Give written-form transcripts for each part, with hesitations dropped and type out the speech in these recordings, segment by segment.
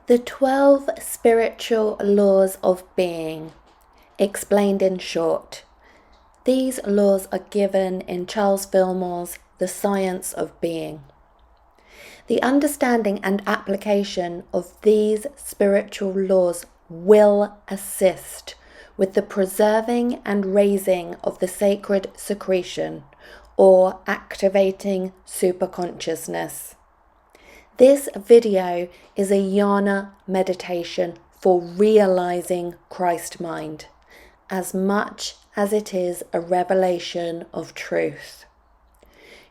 The 12 spiritual laws of being, explained in short. These laws are given in Charles Fillmore's The Science of Being. The understanding and application of these spiritual laws will assist with the preserving and raising of the sacred secretion, or activating superconsciousness. This video is a jhana meditation for realizing Christ mind, as much as it is a revelation of truth.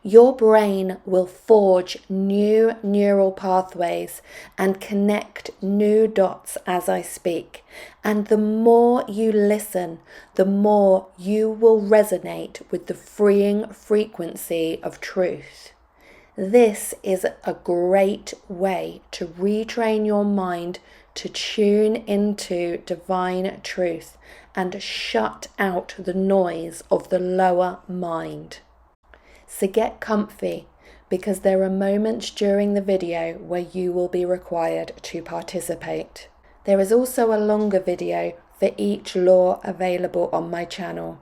Your brain will forge new neural pathways and connect new dots as I speak, and the more you listen, the more you will resonate with the freeing frequency of truth. This is a great way to retrain your mind to tune into divine truth and shut out the noise of the lower mind. So get comfy, because there are moments during the video where you will be required to participate. There is also a longer video for each law available on my channel.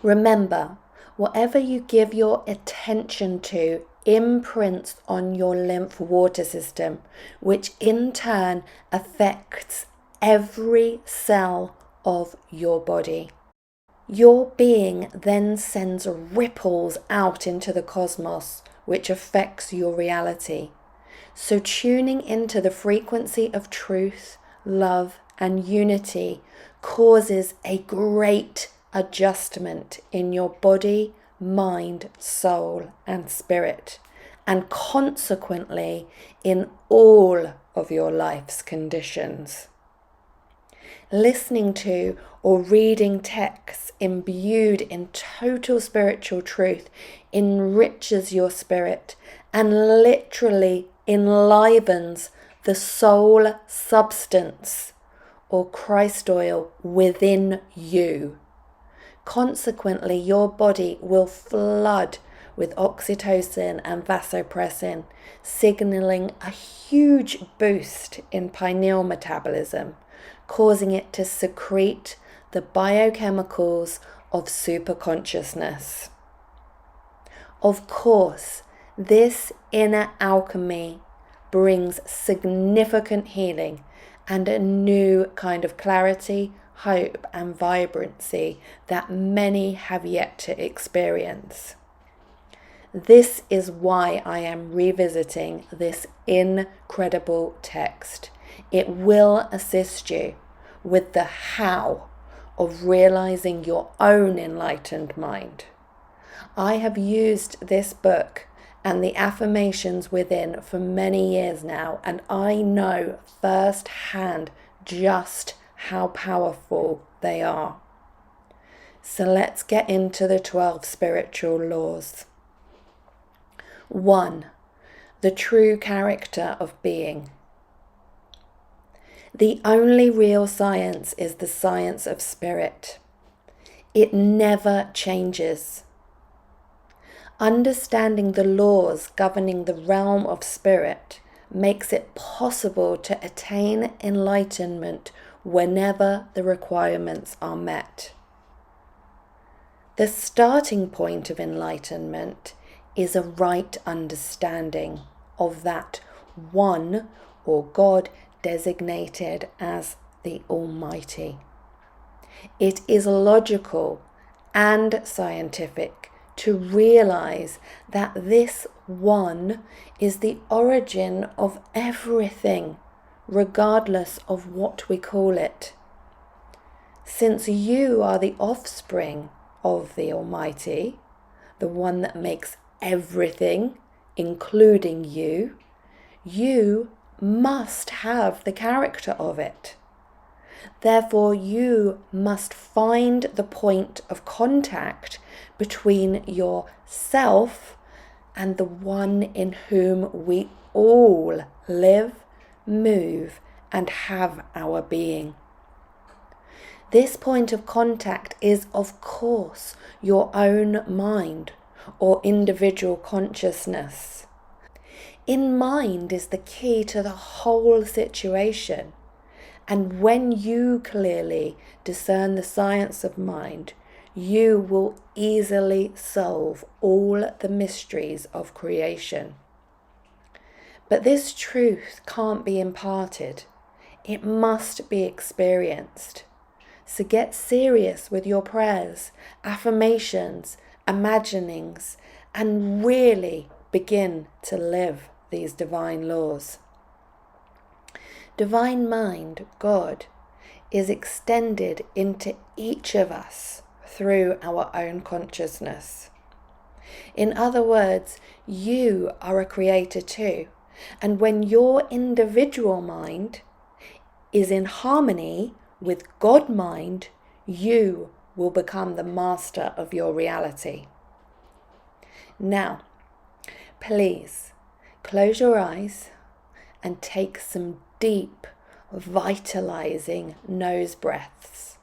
Remember, whatever you give your attention to imprints on your lymph water system, which in turn affects every cell of your body. Your being then sends ripples out into the cosmos, which affects your reality. So tuning into the frequency of truth, love, and unity causes a great adjustment in your body, mind, soul, and spirit, and consequently in all of your life's conditions. Listening to or reading texts imbued in total spiritual truth enriches your spirit and literally enlivens the soul substance or Christ oil within you. Consequently, your body will flood with oxytocin and vasopressin, signaling a huge boost in pineal metabolism, causing it to secrete the biochemicals of superconsciousness. Of course, this inner alchemy brings significant healing and a new kind of clarity, hope, and vibrancy that many have yet to experience. This is why I am revisiting this incredible text. It will assist you with the how of realizing your own enlightened mind. I have used this book and the affirmations within for many years now, and I know firsthand just how powerful they are. So let's get into the 12 spiritual laws. 1. The true character of being. The only real science is the science of spirit. It never changes. Understanding the laws governing the realm of spirit makes it possible to attain enlightenment whenever the requirements are met. The starting point of enlightenment is a right understanding of that one, or God designated as the Almighty. It is logical and scientific to realize that this one is the origin of everything, regardless of what we call it. Since you are the offspring of the Almighty, the one that makes everything, including you, you must have the character of it. Therefore, you must find the point of contact between yourself and the one in whom we all live, move, and have our being. This point of contact is, of course, your own mind or individual consciousness. in mind is the key to the whole situation. And when you clearly discern the science of mind, you will easily solve all the mysteries of creation. But this truth can't be imparted. It must be experienced. So get serious with your prayers, affirmations, imaginings, and really begin to live these divine laws. Divine mind, God, is extended into each of us through our own consciousness. In other words, you are a creator too. And when your individual mind is in harmony with God mind, you will become the master of your reality. Now, please close your eyes and take some deep, vitalizing nose breaths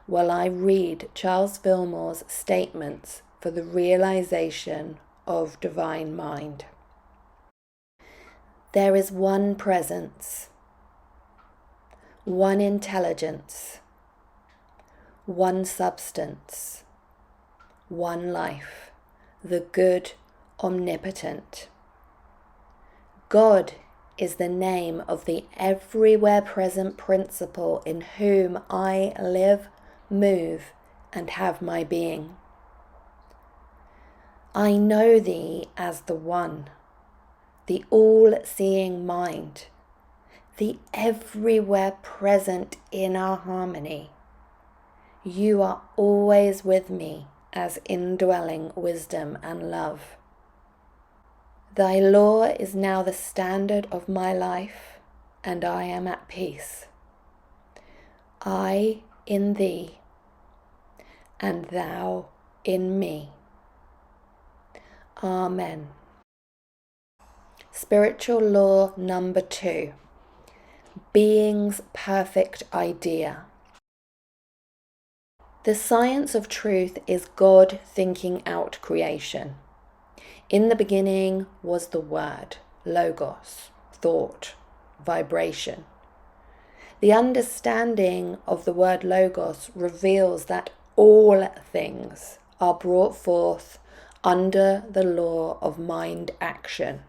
while I read Charles Fillmore's statements for the realization of divine mind. There is one presence, one intelligence, one substance, one life, the good omnipotent. God is the name of the everywhere present principle in whom I live, move, and have my being. I know thee as the one, the all-seeing mind, the everywhere present inner harmony. You are always with me as indwelling wisdom and love. Thy law is now the standard of my life, and I am at peace. I in thee, and thou in me. Amen. Spiritual law number 2. Being's perfect idea. The science of truth is God thinking out creation. In the beginning was the word, logos, thought, vibration. The understanding of the word logos reveals that all things are brought forth under the law of mind action.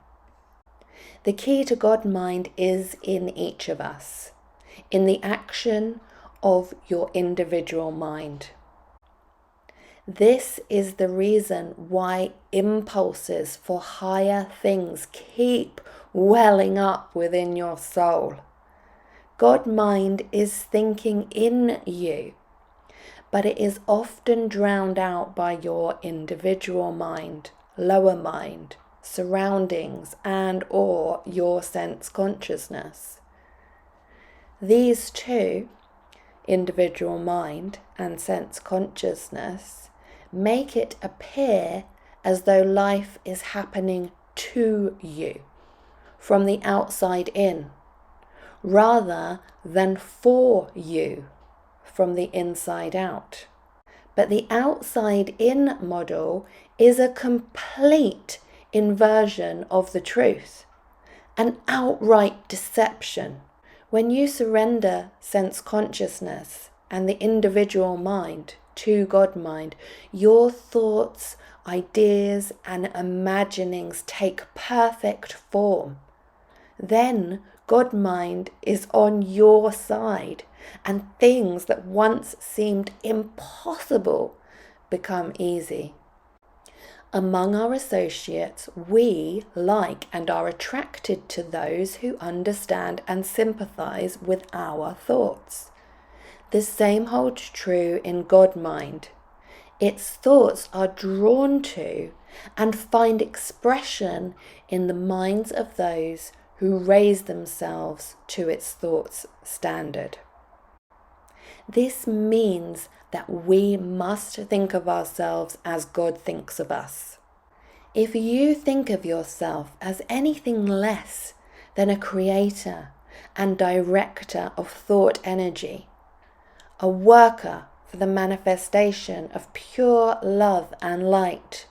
The key to God mind is in each of us, in the action of your individual mind. This is the reason why impulses for higher things keep welling up within your soul. God mind is thinking in you, but it is often drowned out by your individual mind, lower mind, surroundings, and or your sense consciousness. These two, individual mind and sense consciousness, make it appear as though life is happening to you, from the outside in, rather than for you, from the inside out. But the outside in model is a complete inversion of the truth, an outright deception. When you surrender sense consciousness and the individual mind to God mind, your thoughts, ideas, and imaginings take perfect form. Then God mind is on your side, and things that once seemed impossible become easy. Among our associates, we like and are attracted to those who understand and sympathize with our thoughts. The same holds true in God mind. Its thoughts are drawn to and find expression in the minds of those who raise themselves to its thoughts standard. This means that we must think of ourselves as God thinks of us. If you think of yourself as anything less than a creator and director of thought energy, a worker for the manifestation of pure love and light,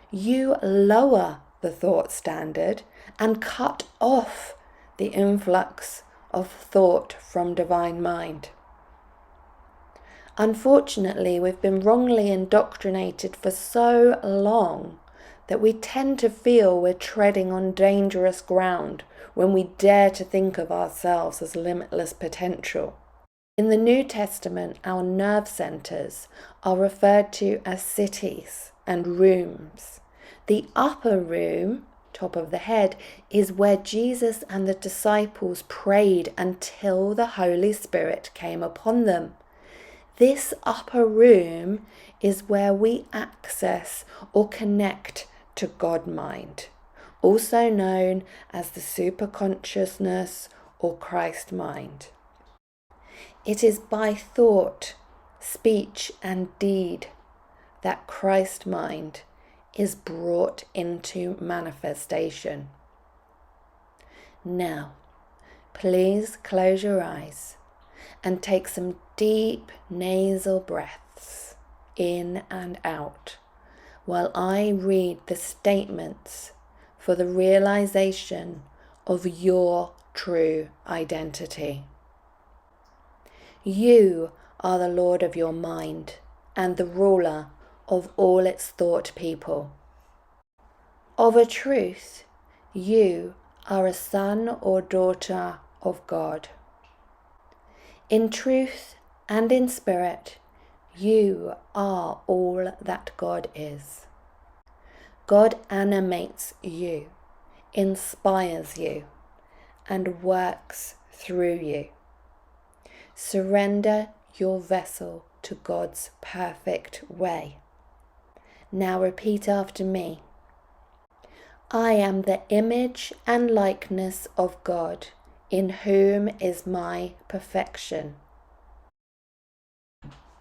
you lower the thought standard and cut off the influx of thought from divine mind. Unfortunately, we've been wrongly indoctrinated for so long that we tend to feel we're treading on dangerous ground when we dare to think of ourselves as limitless potential. In the New Testament, our nerve centers are referred to as cities and rooms. The upper room, top of the head, is where Jesus and the disciples prayed until the Holy Spirit came upon them. This upper room is where we access or connect to God mind, also known as the superconsciousness or Christ mind. It is by thought, speech, and deed that Christ mind is brought into manifestation. Now, please close your eyes and take some deep nasal breaths in and out while I read the statements for the realization of your true identity. You are the Lord of your mind and the ruler of all its thought people. Of a truth, you are a son or daughter of God. In truth and in spirit, you are all that God is. God animates you, inspires you, and works through you. Surrender your vessel to God's perfect way. Now repeat after me. I am the image and likeness of God, in whom is my perfection.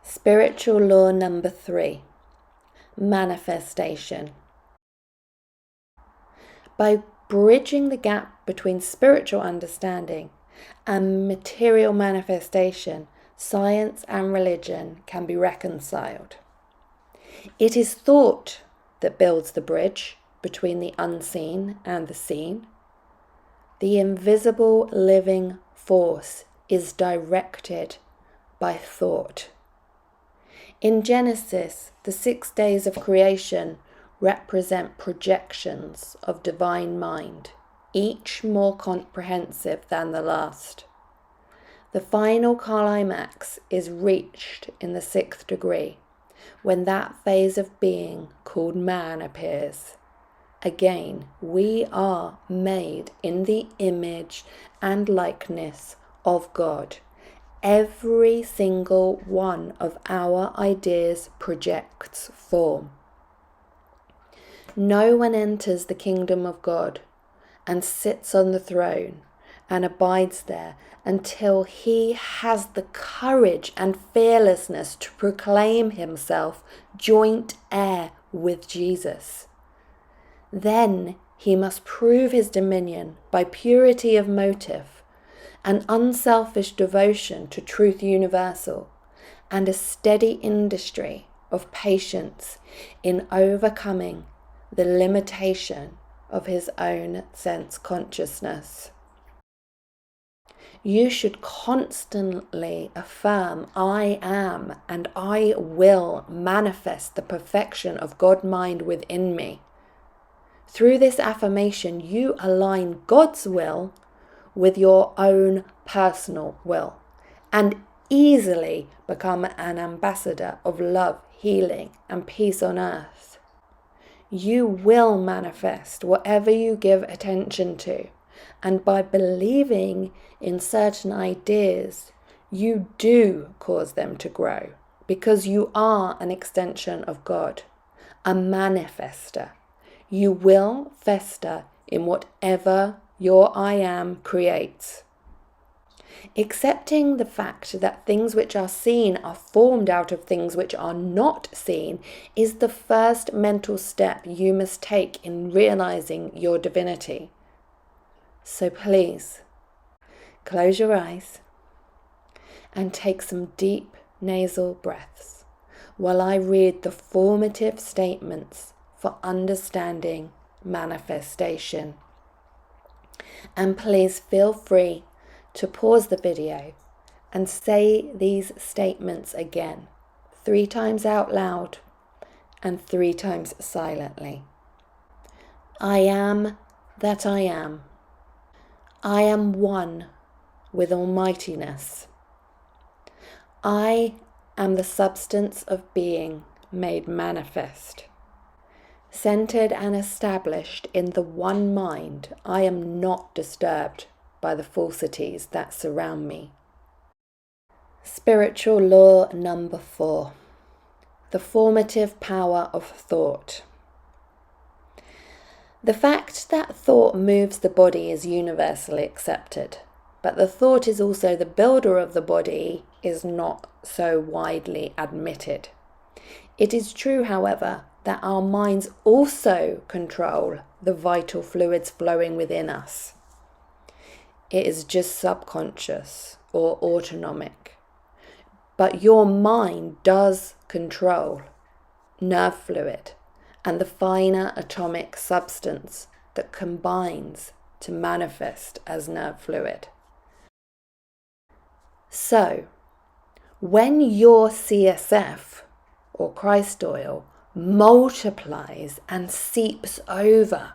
Spiritual law number 3, manifestation. By bridging the gap between spiritual understanding and material manifestation, science and religion can be reconciled. It is thought that builds the bridge between the unseen and the seen. The invisible living force is directed by thought. In Genesis, the 6 days of creation represent projections of divine mind, each more comprehensive than the last. The final climax is reached in the 6th degree, when that phase of being called man appears. Again, we are made in the image and likeness of God. Every single one of our ideas projects form. No one enters the kingdom of God and sits on the throne and abides there until he has the courage and fearlessness to proclaim himself joint heir with Jesus. Then he must prove his dominion by purity of motive, an unselfish devotion to truth universal, and a steady industry of patience in overcoming the limitation of his own sense consciousness. You should constantly affirm, I am and I will manifest the perfection of God mind within me. Through this affirmation, you align God's will with your own personal will and easily become an ambassador of love, healing, and peace on earth. You will manifest whatever you give attention to, and by believing in certain ideas, you do cause them to grow because you are an extension of God, a manifester. You will fester in whatever your I am creates. Accepting the fact that things which are seen are formed out of things which are not seen is the first mental step you must take in realizing your divinity. So please, close your eyes and take some deep nasal breaths while I read the formative statements for understanding manifestation. And please feel free to pause the video and say these statements again, 3 times out loud and 3 times silently. I am that I am. I am one with Almightiness. I am the substance of being made manifest. Centered and established in the one mind, I am not disturbed by the falsities that surround me. Spiritual law number 4. The formative power of thought. The fact that thought moves the body is universally accepted, but the thought is also the builder of the body is not so widely admitted. It is true, however, that our minds also control the vital fluids flowing within us. It is just subconscious or autonomic. But your mind does control nerve fluid and the finer atomic substance that combines to manifest as nerve fluid. So, when your CSF or Christ oil multiplies and seeps over,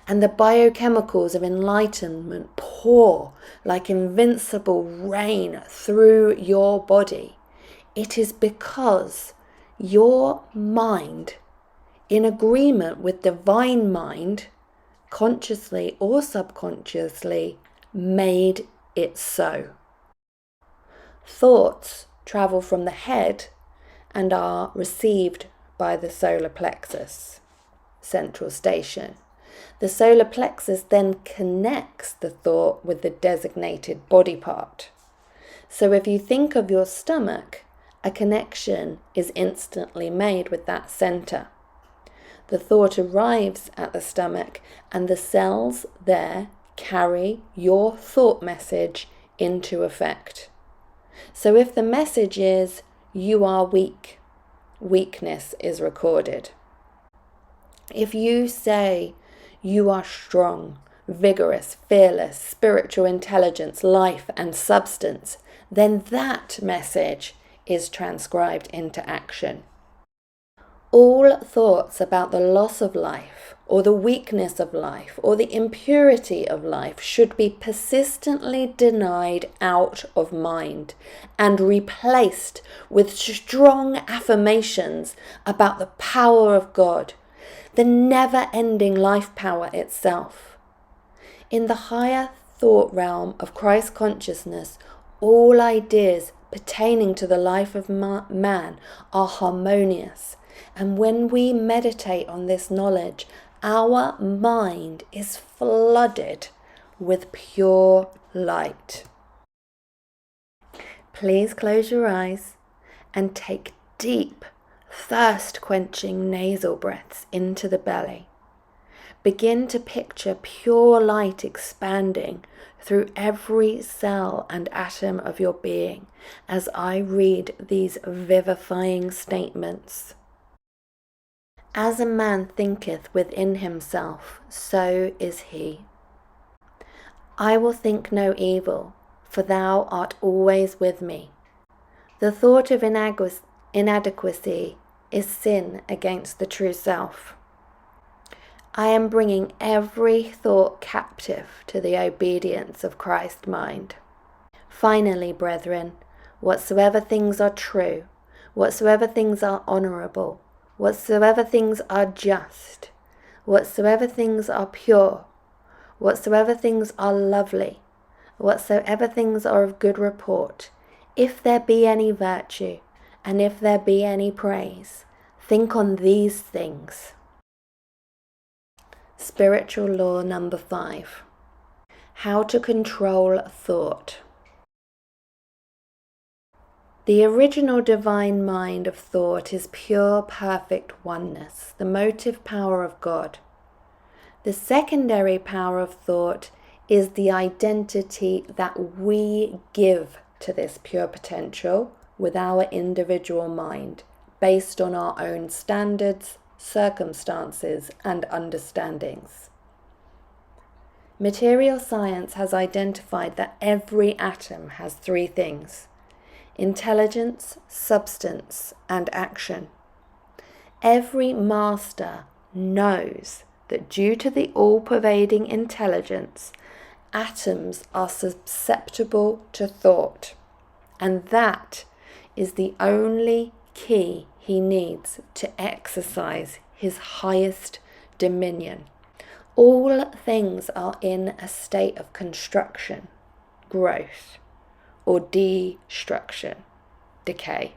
and the biochemicals of enlightenment pour like invincible rain through your body, it is because your mind, in agreement with divine mind, consciously or subconsciously, made it so. Thoughts travel from the head and are received by the solar plexus, central station. The solar plexus then connects the thought with the designated body part. So if you think of your stomach, a connection is instantly made with that center. The thought arrives at the stomach and the cells there carry your thought message into effect. So if the message is, you are weak, weakness is recorded. If you say, you are strong, vigorous, fearless, spiritual intelligence, life and substance, then that message is transcribed into action. All thoughts about the loss of life, or the weakness of life, or the impurity of life should be persistently denied out of mind and replaced with strong affirmations about the power of God, the never-ending life power itself. In the higher thought realm of Christ consciousness, all ideas pertaining to the life of man are harmonious. And when we meditate on this knowledge, our mind is flooded with pure light. Please close your eyes and take deep, thirst-quenching nasal breaths into the belly. Begin to picture pure light expanding through every cell and atom of your being as I read these vivifying statements. As a man thinketh within himself, so is he. I will think no evil, for thou art always with me. The thought of inadequacy is sin against the true self. I am bringing every thought captive to the obedience of Christ mind. Finally, brethren, whatsoever things are true, whatsoever things are honourable, whatsoever things are just, whatsoever things are pure, whatsoever things are lovely, whatsoever things are of good report, if there be any virtue, and if there be any praise, think on these things. Spiritual law number 5. How to control thought. The original divine mind of thought is pure, perfect oneness, the motive power of God. The secondary power of thought is the identity that we give to this pure potential with our individual mind, based on our own standards, circumstances, and understandings. Material science has identified that every atom has three things: intelligence, substance, and action. Every master knows that due to the all-pervading intelligence, atoms are susceptible to thought, and that is the only key he needs to exercise his highest dominion. All things are in a state of construction, growth, or destruction, decay.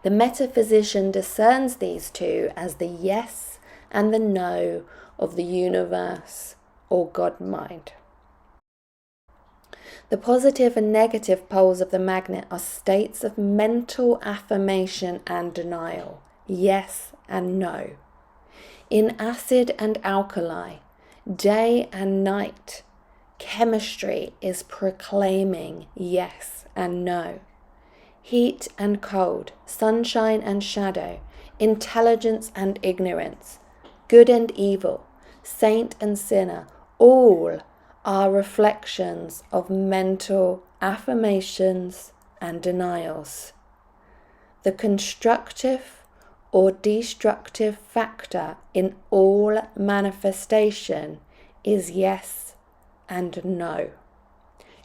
The metaphysician discerns these two as the yes and the no of the universe or God mind. The positive and negative poles of the magnet are states of mental affirmation and denial, yes and no. In acid and alkali, day and night, chemistry is proclaiming yes and no. Heat and cold, sunshine and shadow, intelligence and ignorance, good and evil, saint and sinner, all are reflections of mental affirmations and denials. The constructive or destructive factor in all manifestation is yes and no.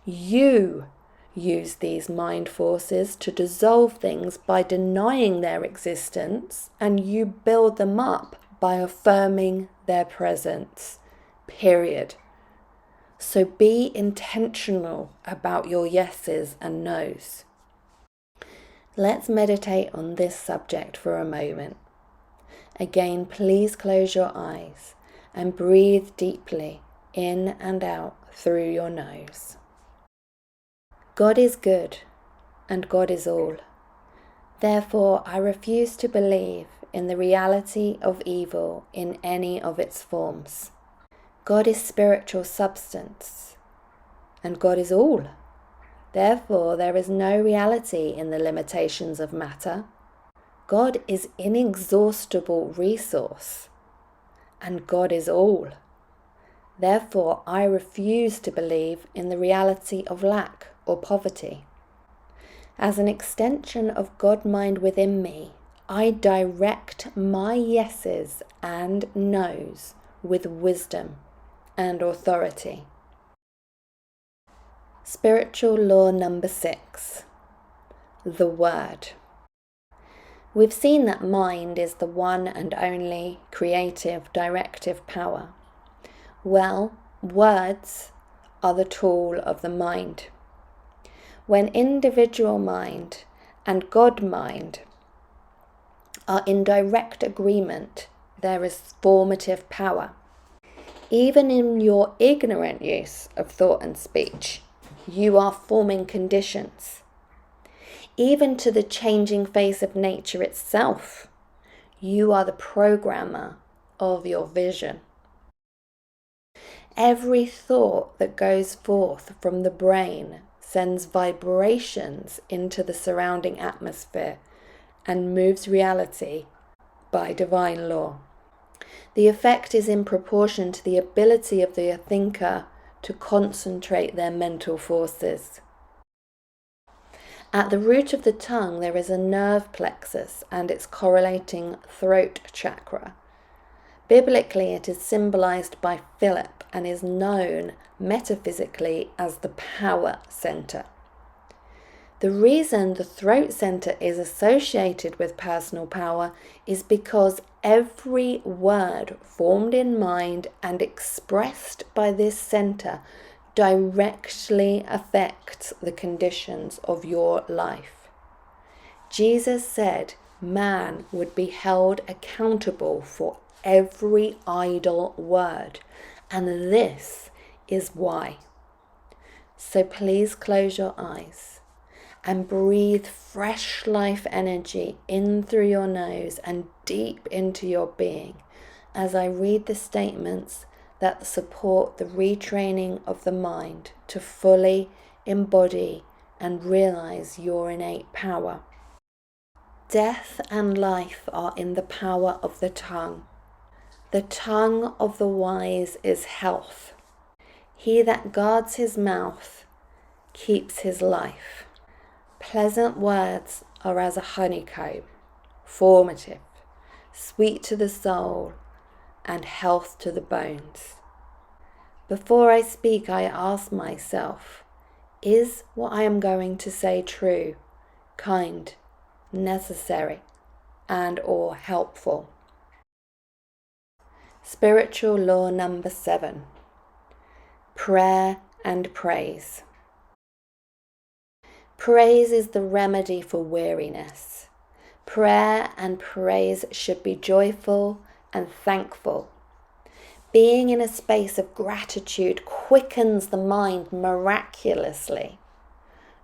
You use these mind forces to dissolve things by denying their existence, and you build them up by affirming their presence. Period. So be intentional about your yeses and nos. Let's meditate on this subject for a moment. Again, please close your eyes and breathe deeply in and out through your nose. God is good and God is all. Therefore, I refuse to believe in the reality of evil in any of its forms. God is spiritual substance and God is all. Therefore, there is no reality in the limitations of matter. God is inexhaustible resource, and God is all. Therefore, I refuse to believe in the reality of lack or poverty. As an extension of God mind within me, I direct my yeses and nos with wisdom and authority. Spiritual law number 6, the Word. We've seen that mind is the one and only creative, directive power. Well, words are the tool of the mind. When individual mind and God mind are in direct agreement, there is formative power. Even in your ignorant use of thought and speech, you are forming conditions. Even to the changing face of nature itself, you are the programmer of your vision. Every thought that goes forth from the brain sends vibrations into the surrounding atmosphere and moves reality by divine law. The effect is in proportion to the ability of the thinker to concentrate their mental forces. At the root of the tongue there is a nerve plexus and its correlating throat chakra. Biblically, it is symbolized by Philip and is known metaphysically as the power center. The reason the throat center is associated with personal power is because every word formed in mind and expressed by this center directly affects the conditions of your life. Jesus said man would be held accountable for every idle word, and this is why. So please close your eyes and breathe fresh life energy in through your nose and deep into your being as I read the statements that support the retraining of the mind to fully embody and realize your innate power. Death and life are in the power of the tongue. The tongue of the wise is health. He that guards his mouth keeps his life. Pleasant words are as a honeycomb, formative, sweet to the soul, and health to the bones. Before I speak, I ask myself, is what I am going to say true, kind, necessary, and/or helpful? Spiritual law number 7. Prayer and praise. Praise is the remedy for weariness. Prayer and praise should be joyful and thankful. Being in a space of gratitude quickens the mind miraculously.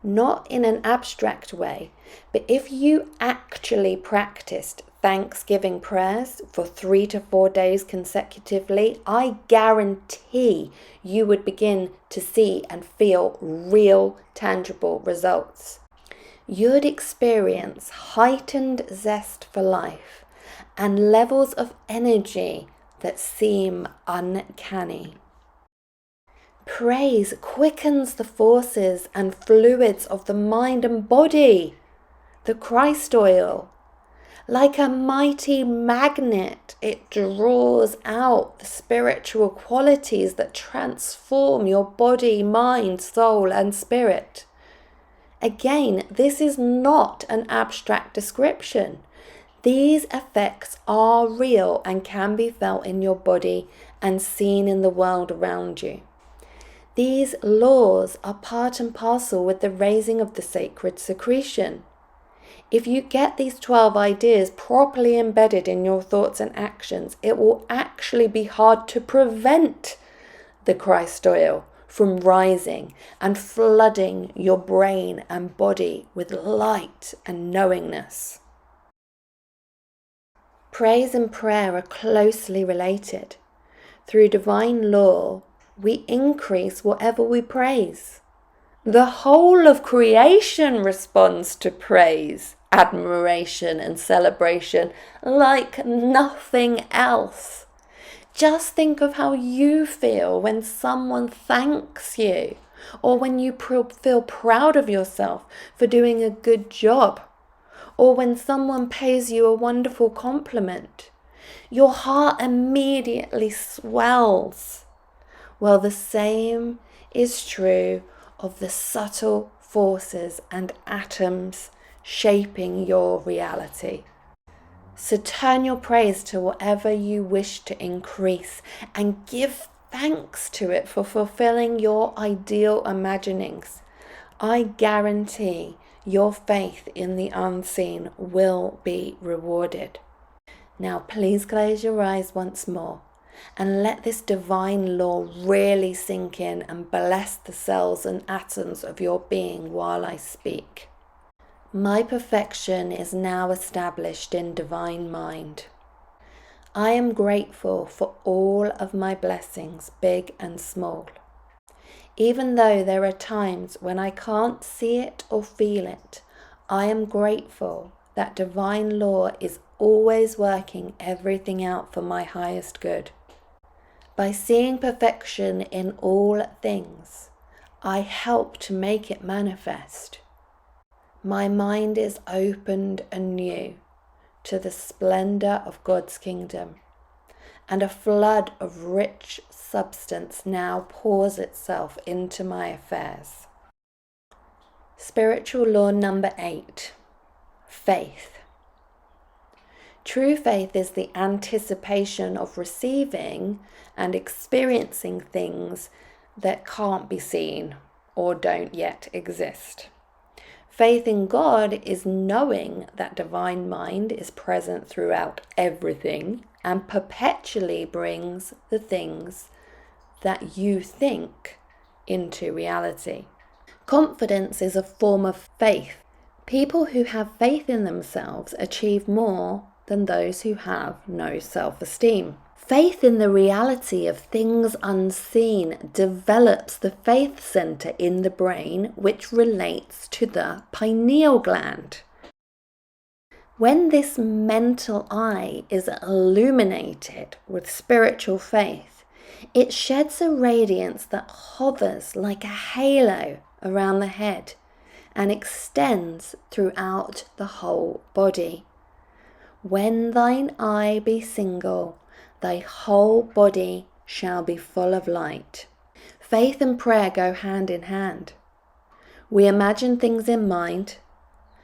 Not in an abstract way, but if you actually practiced Thanksgiving prayers for 3 to 4 days consecutively, I guarantee you would begin to see and feel real, tangible results. You'd experience heightened zest for life and levels of energy that seem uncanny. Praise quickens the forces and fluids of the mind and body, the Christ oil. Like a mighty magnet, it draws out the spiritual qualities that transform your body, mind, soul, and spirit. Again, this is not an abstract description. These effects are real and can be felt in your body and seen in the world around you. These laws are part and parcel with the raising of the sacred secretion. If you get these 12 ideas properly embedded in your thoughts and actions, it will actually be hard to prevent the Christ oil from rising and flooding your brain and body with light and knowingness. Praise and prayer are closely related. Through divine law, we increase whatever we praise. The whole of creation responds to praise, admiration, and celebration like nothing else. Just think of how you feel when someone thanks you, or when you feel proud of yourself for doing a good job, or when someone pays you a wonderful compliment. Your heart immediately swells. Well, the same is true of the subtle forces and atoms shaping your reality. So turn your praise to whatever you wish to increase and give thanks to it for fulfilling your ideal imaginings. I guarantee your faith in the unseen will be rewarded. Now please close your eyes once more and let this divine law really sink in and bless the cells and atoms of your being while I speak. My perfection is now established in divine mind. I am grateful for all of my blessings, big and small. Even though there are times when I can't see it or feel it, I am grateful that divine law is always working everything out for my highest good. By seeing perfection in all things, I help to make it manifest. My mind is opened anew to the splendor of God's kingdom, and a flood of rich substance now pours itself into my affairs. Spiritual law number 8, faith. True faith is the anticipation of receiving and experiencing things that can't be seen or don't yet exist. Faith in God is knowing that divine mind is present throughout everything and perpetually brings the things that you think into reality. Confidence is a form of faith. People who have faith in themselves achieve more than those who have no self-esteem. Faith in the reality of things unseen develops the faith center in the brain, which relates to the pineal gland. When this mental eye is illuminated with spiritual faith, It sheds a radiance that hovers like a halo around the head and extends throughout the whole body. When thine eye be single, thy whole body shall be full of light. Faith and prayer go hand in hand. We imagine things in mind,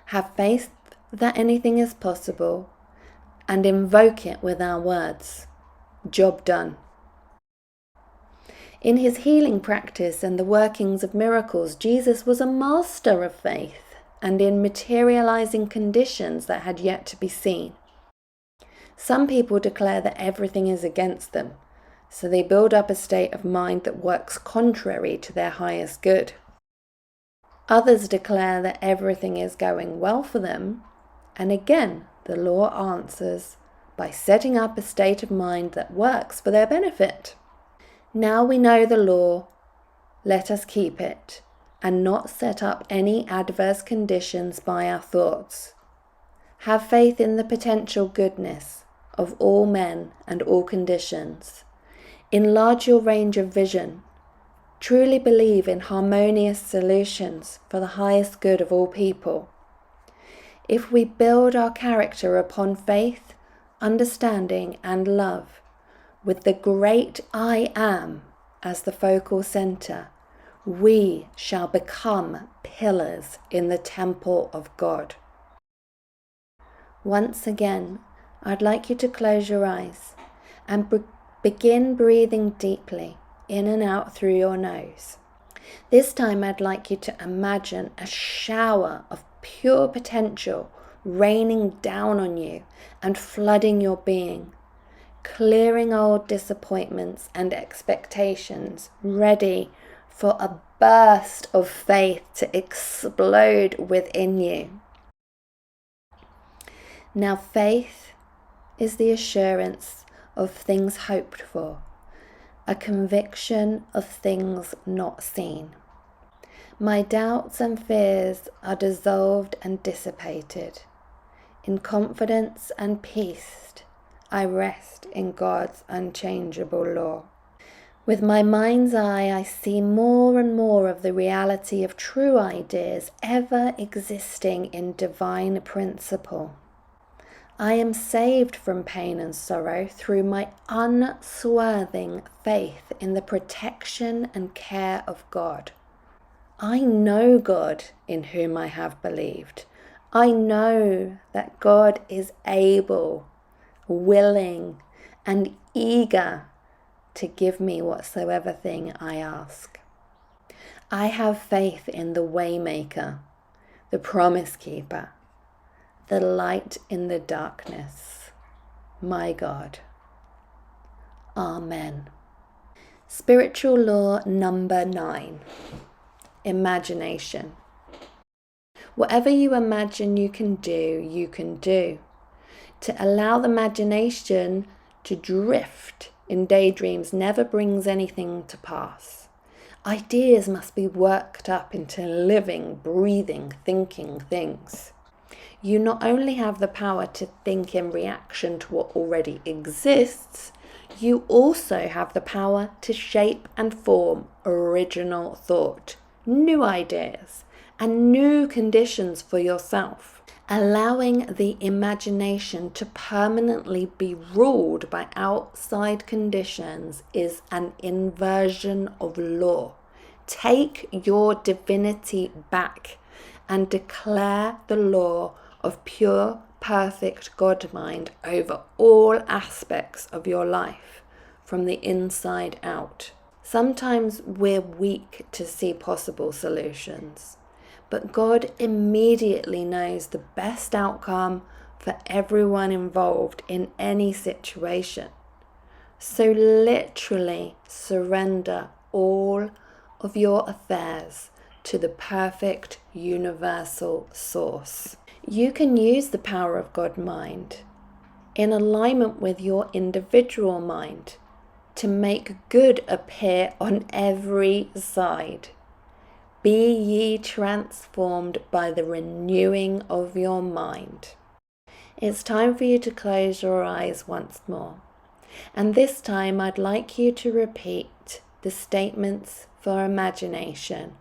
have faith that anything is possible, and invoke it with our words. Job done. In his healing practice and the workings of miracles, Jesus was a master of faith and in materializing conditions that had yet to be seen. Some people declare that everything is against them, so they build up a state of mind that works contrary to their highest good. Others declare that everything is going well for them, and again, the law answers by setting up a state of mind that works for their benefit. Now we know the law, let us keep it, and not set up any adverse conditions by our thoughts. Have faith in the potential goodness of all men and all conditions. Enlarge your range of vision. Truly believe in harmonious solutions for the highest good of all people. If we build our character upon faith, understanding, and love, with the great I Am as the focal center, we shall become pillars in the temple of God. Once again, I'd like you to close your eyes and begin breathing deeply in and out through your nose. This time I'd like you to imagine a shower of pure potential raining down on you and flooding your being, clearing old disappointments and expectations, ready for a burst of faith to explode within you. Now, faith is the assurance of things hoped for, a conviction of things not seen. My doubts and fears are dissolved and dissipated. In confidence and peace, I rest in God's unchangeable law. With my mind's eye, I see more and more of the reality of true ideas ever existing in divine principle. I am saved from pain and sorrow through my unswerving faith in the protection and care of God. I know God in whom I have believed. I know that God is able, willing, and eager to give me whatsoever thing I ask. I have faith in the Waymaker, the Promise Keeper, the light in the darkness, my God. Amen. Spiritual law number 9, imagination. Whatever you imagine you can do, you can do. To allow the imagination to drift in daydreams never brings anything to pass. Ideas must be worked up into living, breathing, thinking things. You not only have the power to think in reaction to what already exists, you also have the power to shape and form original thought, new ideas, and new conditions for yourself. Allowing the imagination to permanently be ruled by outside conditions is an inversion of law. Take your divinity back and declare the law of pure, perfect God mind over all aspects of your life, from the inside out. Sometimes we're weak to see possible solutions, but God immediately knows the best outcome for everyone involved in any situation. So literally surrender all of your affairs to the perfect universal source. You can use the power of God mind in alignment with your individual mind to make good appear on every side. Be ye transformed by the renewing of your mind. It's time for you to close your eyes once more And this time I'd like you to repeat the statements for imagination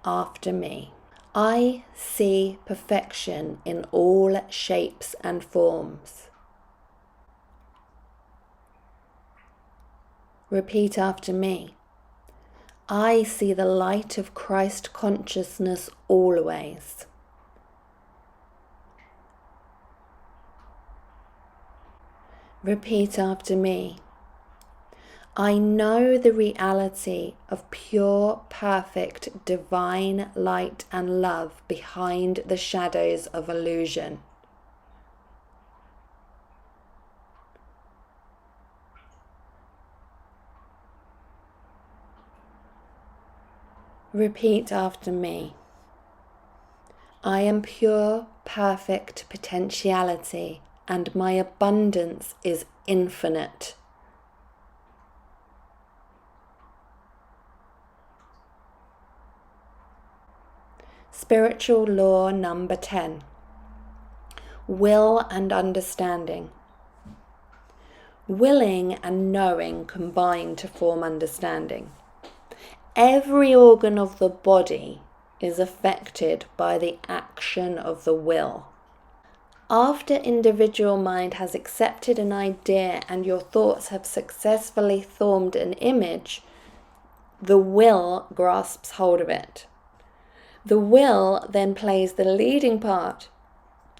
after me. I see perfection in all shapes and forms. Repeat after me. I see the light of Christ consciousness always. Repeat after me. I know the reality of pure, perfect, divine light and love behind the shadows of illusion. Repeat after me. I am pure, perfect potentiality, and my abundance is infinite. Spiritual law number 10. Will and understanding. Willing and knowing combine to form understanding. Every organ of the body is affected by the action of the will. After individual mind has accepted an idea and your thoughts have successfully formed an image, the will grasps hold of it. The will then plays the leading part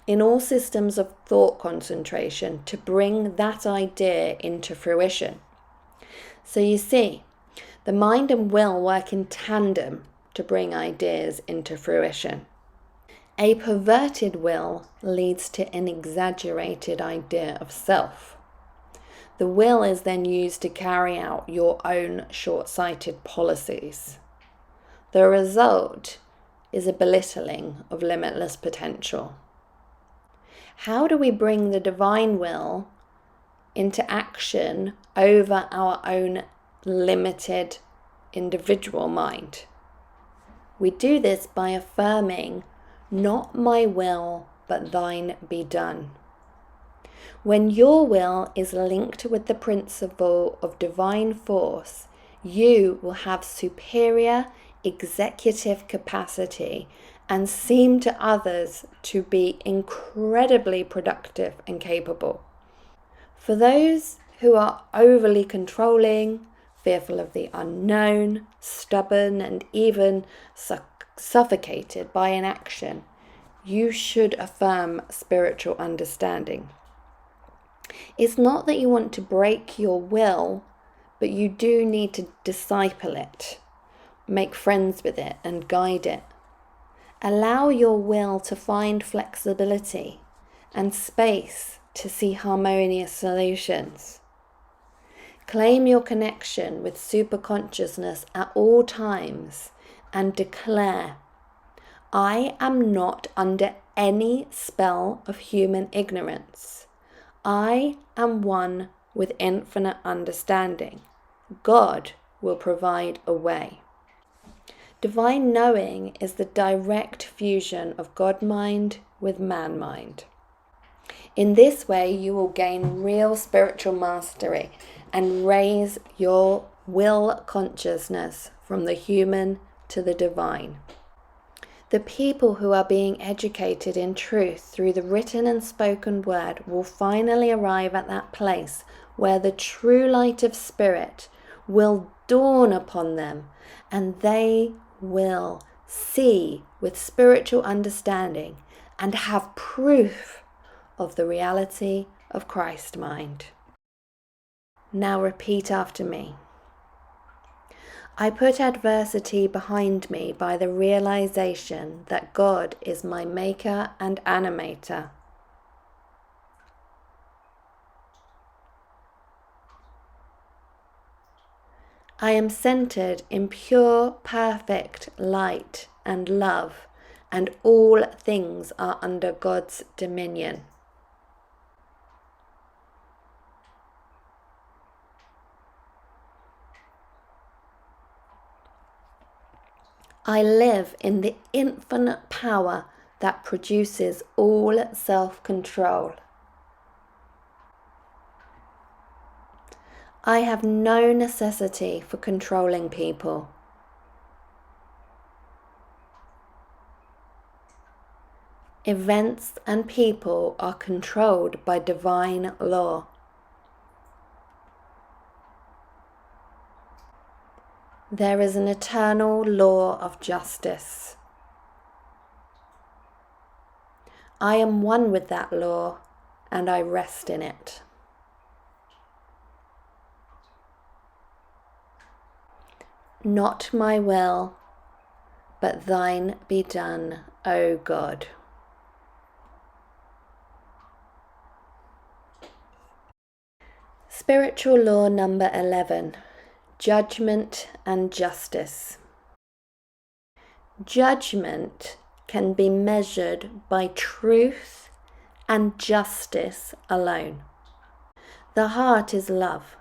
in all systems of thought concentration to bring that idea into fruition. So you see, the mind and will work in tandem to bring ideas into fruition. A perverted will leads to an exaggerated idea of self. The will is then used to carry out your own short-sighted policies. The result is a belittling of limitless potential. How do we bring the divine will into action over our own limited individual mind? We do this by affirming, "Not my will, but thine be done." When your will is linked with the principle of divine force, you will have superior executive capacity and seem to others to be incredibly productive and capable. For those who are overly controlling, fearful of the unknown, stubborn, and even suffocated by inaction, you should affirm spiritual understanding. It's not that you want to break your will, but you do need to disciple it, make friends with it, and guide it. Allow your will to find flexibility and space to see harmonious solutions. Claim your connection with superconsciousness at all times and declare, "I am not under any spell of human ignorance. I am one with infinite understanding. God will provide a way." Divine knowing is the direct fusion of God mind with man mind. In this way, you will gain real spiritual mastery and raise your will consciousness from the human to the divine. The people who are being educated in truth through the written and spoken word will finally arrive at that place where the true light of spirit will dawn upon them, and they will see with spiritual understanding and have proof of the reality of Christ mind. Now repeat after me. I put adversity behind me by the realization that God is my maker and animator. I am centered in pure, perfect light and love, and all things are under God's dominion. I live in the infinite power that produces all self-control. I have no necessity for controlling people. Events and people are controlled by divine law. There is an eternal law of justice. I am one with that law, and I rest in it. Not my will, but thine be done, O God. Spiritual law number 11. Judgment and justice. Judgment can be measured by truth and justice alone. The heart is love,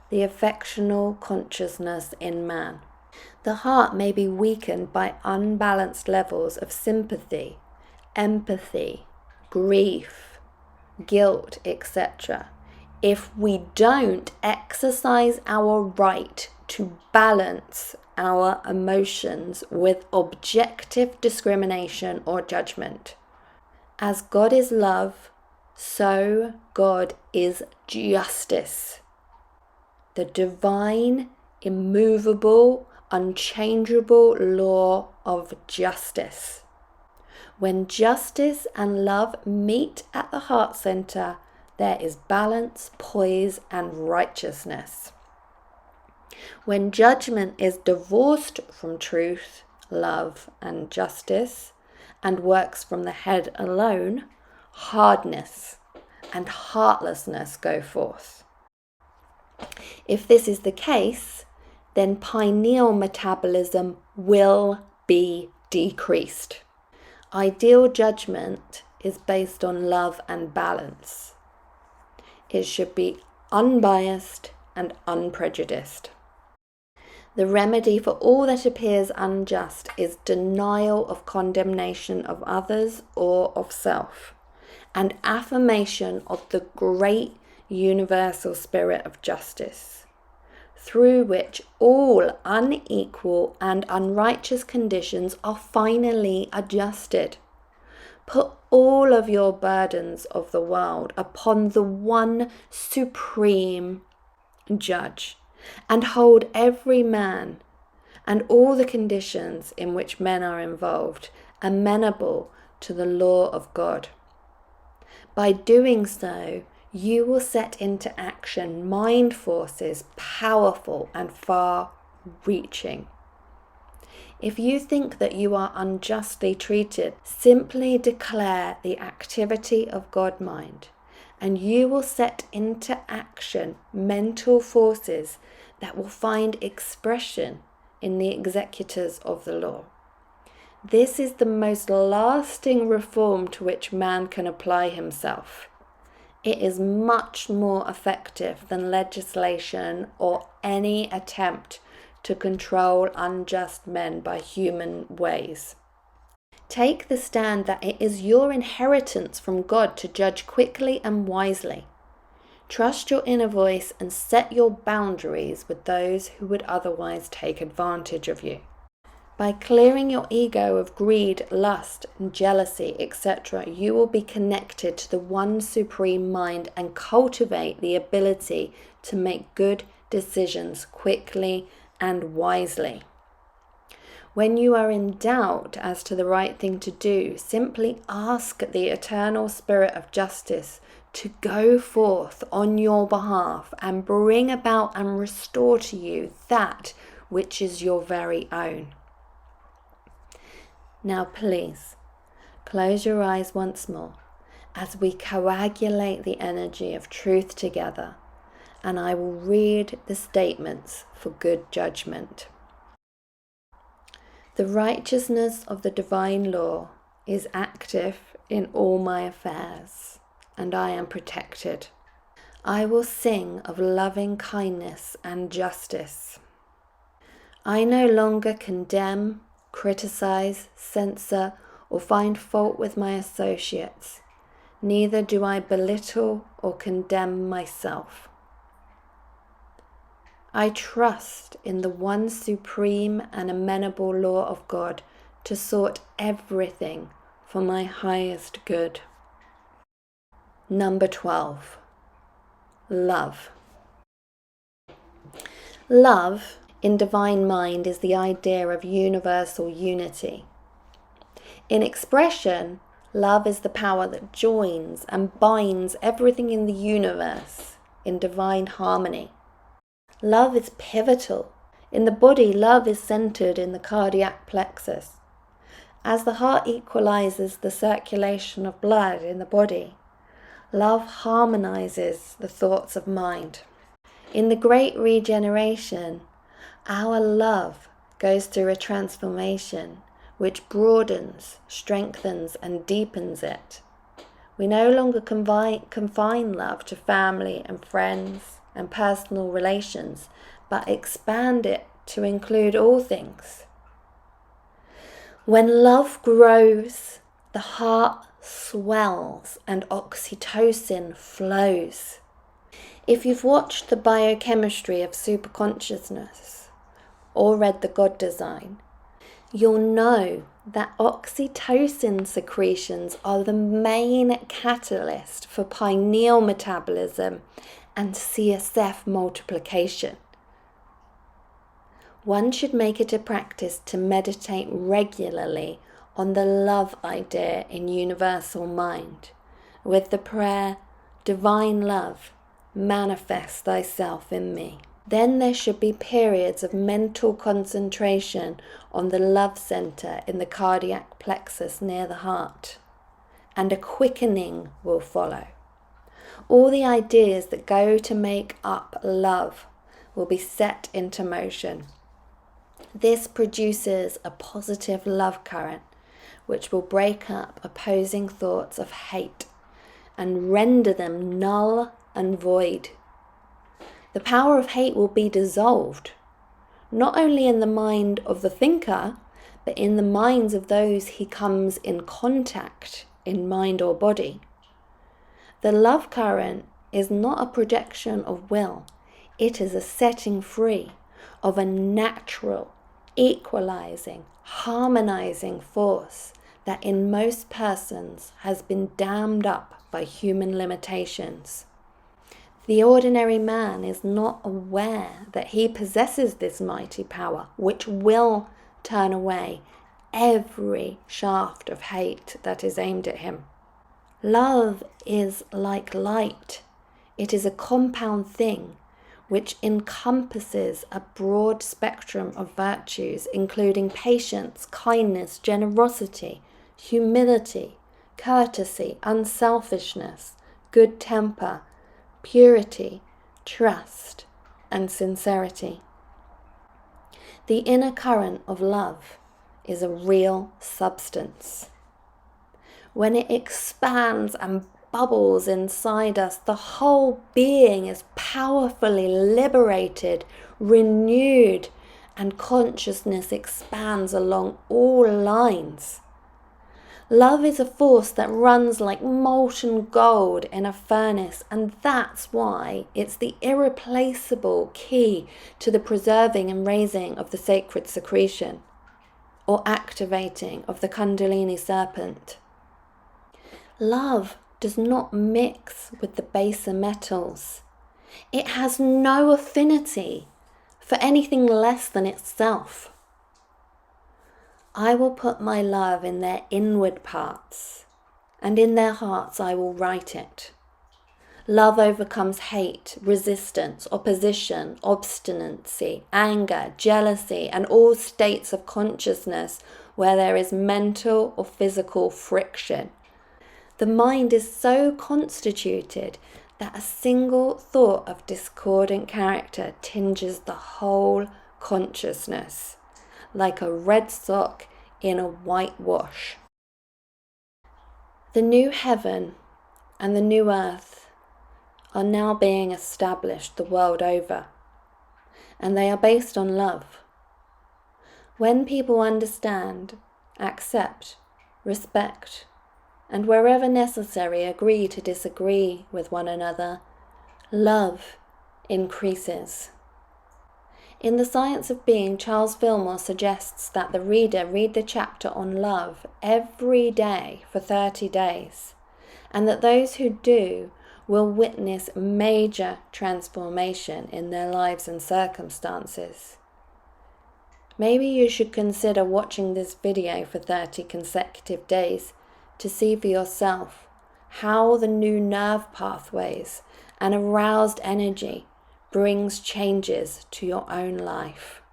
the affectional consciousness in man. The heart may be weakened by unbalanced levels of sympathy, empathy, grief, guilt, etc. if we don't exercise our right to balance our emotions with objective discrimination or judgment. As God is love, so God is justice. The divine, immovable, unchangeable law of justice. When justice and love meet at the heart center, there is balance, poise, and righteousness. When judgment is divorced from truth, love, and justice, and works from the head alone, hardness and heartlessness go forth. If this is the case, then pineal metabolism will be decreased. Ideal judgment is based on love and balance. It should be unbiased and unprejudiced. The remedy for all that appears unjust is denial of condemnation of others or of self, and affirmation of the great universal spirit of justice, through which all unequal and unrighteous conditions are finally adjusted. Put all of your burdens of the world upon the one supreme judge, and hold every man and all the conditions in which men are involved amenable to the law of God. By doing so, you will set into action mind forces powerful and far-reaching. If you think that you are unjustly treated, simply declare the activity of God mind, and you will set into action mental forces that will find expression in the executors of the law. This is the most lasting reform to which man can apply himself. It is much more effective than legislation or any attempt to control unjust men by human ways. Take the stand that it is your inheritance from God to judge quickly and wisely. Trust your inner voice and set your boundaries with those who would otherwise take advantage of you. By clearing your ego of greed, lust, jealousy, etc., you will be connected to the one supreme mind and cultivate the ability to make good decisions quickly and wisely. When you are in doubt as to the right thing to do, simply ask the eternal spirit of justice to go forth on your behalf and bring about and restore to you that which is your very own. Now please, close your eyes once more as we coagulate the energy of truth together, and I will read the statements for good judgment. The righteousness of the divine law is active in all my affairs, and I am protected. I will sing of loving kindness and justice. I no longer condemn, criticize, censor, or find fault with my associates. Neither do I belittle or condemn myself. I trust in the one supreme and amenable law of God to sort everything for my highest good. Number 12. Love. Love in divine mind is the idea of universal unity. In expression, love is the power that joins and binds everything in the universe in divine harmony. Love is pivotal. In the body, love is centered in the cardiac plexus. As the heart equalizes the circulation of blood in the body, love harmonizes the thoughts of mind. In the great regeneration, our love goes through a transformation which broadens, strengthens, and deepens it. We no longer confine love to family and friends and personal relations, but expand it to include all things. When love grows, the heart swells and oxytocin flows. If you've watched the biochemistry of superconsciousness or read the God Design, you'll know that oxytocin secretions are the main catalyst for pineal metabolism and CSF multiplication. One should make it a practice to meditate regularly on the love idea in universal mind, with the prayer, "Divine love, manifest thyself in me." Then there should be periods of mental concentration on the love center in the cardiac plexus near the heart, and a quickening will follow. All the ideas that go to make up love will be set into motion. This produces a positive love current, which will break up opposing thoughts of hate and render them null and void. The power of hate will be dissolved, not only in the mind of the thinker, but in the minds of those he comes in contact in mind or body. The love current is not a projection of will, it is a setting free of a natural, equalizing, harmonizing force that in most persons has been dammed up by human limitations. The ordinary man is not aware that he possesses this mighty power, which will turn away every shaft of hate that is aimed at him. Love is like light. It is a compound thing which encompasses a broad spectrum of virtues, including patience, kindness, generosity, humility, courtesy, unselfishness, good temper, purity, trust, and sincerity. The inner current of love is a real substance. When it expands and bubbles inside us, the whole being is powerfully liberated, renewed, and consciousness expands along all lines. Love is a force that runs like molten gold in a furnace, and that's why it's the irreplaceable key to the preserving and raising of the sacred secretion, or activating of the Kundalini serpent. Love does not mix with the baser metals. It has no affinity for anything less than itself. I will put my love in their inward parts, and in their hearts I will write it. Love overcomes hate, resistance, opposition, obstinacy, anger, jealousy, and all states of consciousness where there is mental or physical friction. The mind is so constituted that a single thought of discordant character tinges the whole consciousness, like a red sock in a white wash. The new heaven and the new earth are now being established the world over, and they are based on love. When people understand, accept, respect, and wherever necessary agree to disagree with one another, love increases. In The Science of Being, Charles Fillmore suggests that the reader read the chapter on love every day for 30 days, and that those who do will witness major transformation in their lives and circumstances. Maybe you should consider watching this video for 30 consecutive days to see for yourself how the new nerve pathways and aroused energy brings changes to your own life.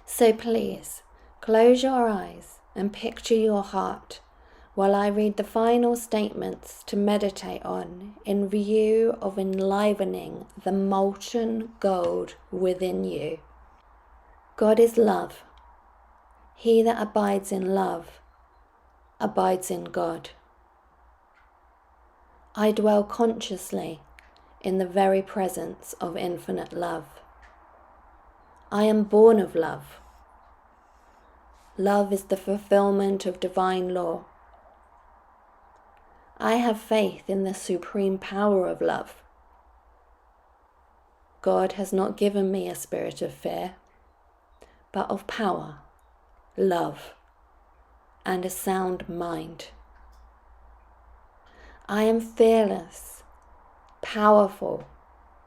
So please, close your eyes and picture your heart while I read the final statements to meditate on in view of enlivening the molten gold within you. God is love. He that abides in love abides in God. I dwell consciously in the very presence of infinite love. I am born of love. Love is the fulfillment of divine law. I have faith in the supreme power of love. God has not given me a spirit of fear, but of power, love, and a sound mind. I am fearless, powerful,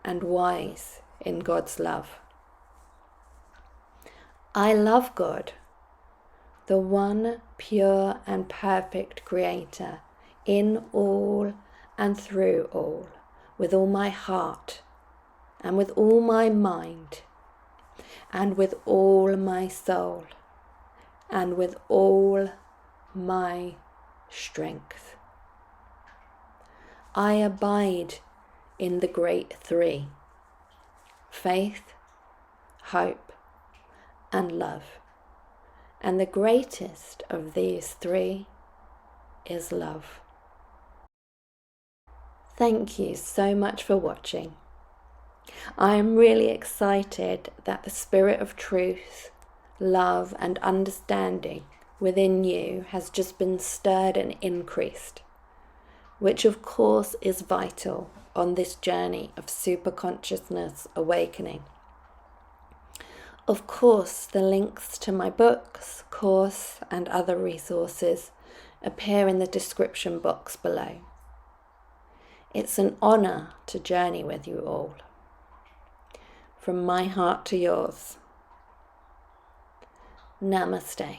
and wise in God's love. I love God, the one pure and perfect Creator, in all and through all, with all my heart, and with all my mind, and with all my soul, and with all my strength. I abide in the great three: faith, hope, and love. And the greatest of these three is love. Thank you so much for watching. I am really excited that the spirit of truth, love, and understanding within you has just been stirred and increased, which of course is vital on this journey of superconsciousness awakening. Of course, the links to my books, course, and other resources appear in the description box below. It's an honor to journey with you all. From my heart to yours. Namaste.